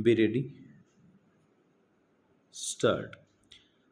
Be ready. Start.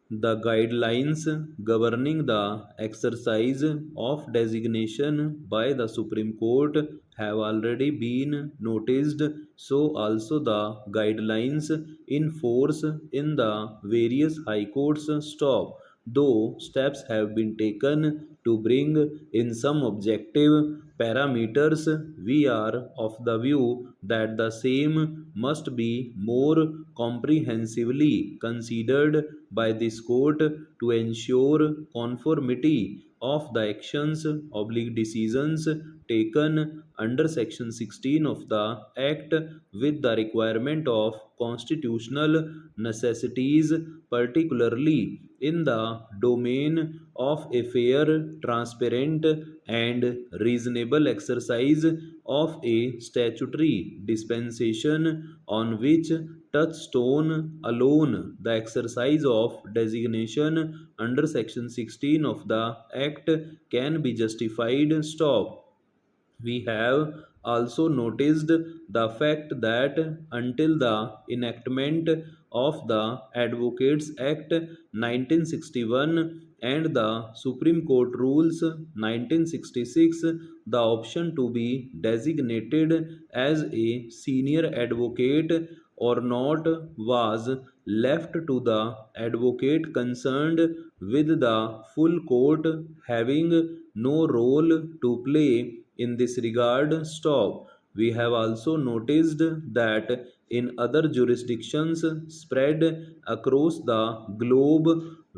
The guidelines governing the exercise of designation by the Supreme Court have already been noticed, so also the guidelines in force in the various high courts stop, though steps have been taken to bring in some objective parameters. We are of the view that the same must be more comprehensively considered by this court to ensure conformity of the actions oblique decisions taken under section 16 of the act with the requirement of constitutional necessities, particularly in the domain of a fair, transparent, and reasonable exercise of a statutory dispensation on which touchstone alone the exercise of designation under section 16 of the act can be justified. Stop. We have also noticed the fact that until the enactment of the Advocates Act 1961 and the Supreme Court Rules 1966, the option to be designated as a senior advocate or not was left to the advocate concerned, with the full court having no role to play in this regard. Stop. We have also noticed that in other jurisdictions spread across the globe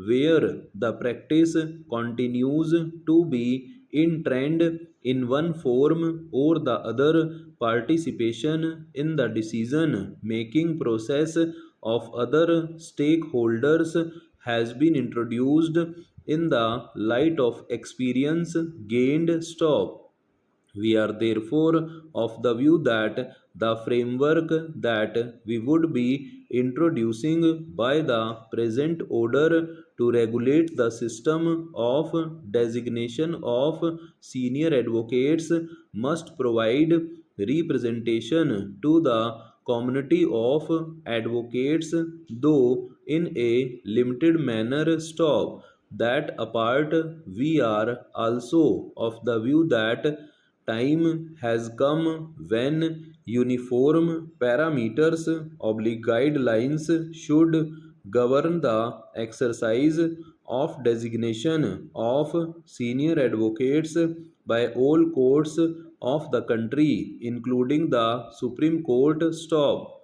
where the practice continues to be in trend in one form or the other, participation in the decision making process of other stakeholders has been introduced in the light of experience gained. Stop. We are therefore of the view that the framework that we would be introducing by the present order to regulate the system of designation of senior advocates must provide representation to the community of advocates, though in a limited manner. Stop. That apart, we are also of the view that time has come when uniform parameters oblique guidelines should govern the exercise of designation of senior advocates by all courts of the country, including the Supreme Court. Stop.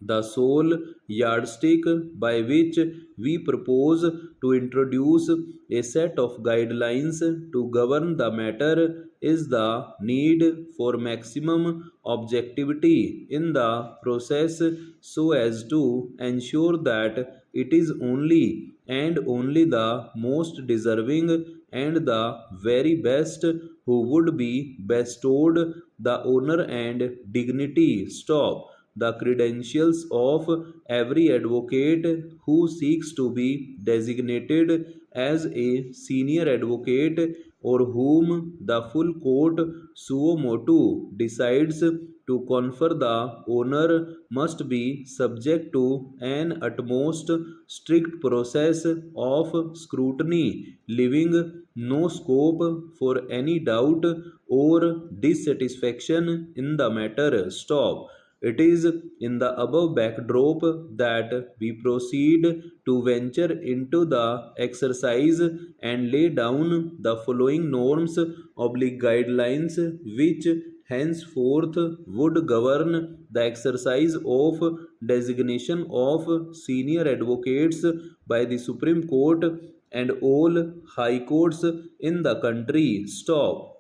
The sole yardstick by which we propose to introduce a set of guidelines to govern the matter is the need for maximum objectivity in the process, so as to ensure that it is only and only the most deserving and the very best who would be bestowed the honor and dignity. Stop. The credentials of every advocate who seeks to be designated as a senior advocate or whom the full court suo motu decides to confer the honor must be subject to an utmost strict process of scrutiny, leaving no scope for any doubt or dissatisfaction in the matter. Stop. It is in the above backdrop that we proceed to venture into the exercise and lay down the following norms oblique guidelines which henceforth would govern the exercise of designation of senior advocates by the Supreme Court and all high courts in the country. Stop.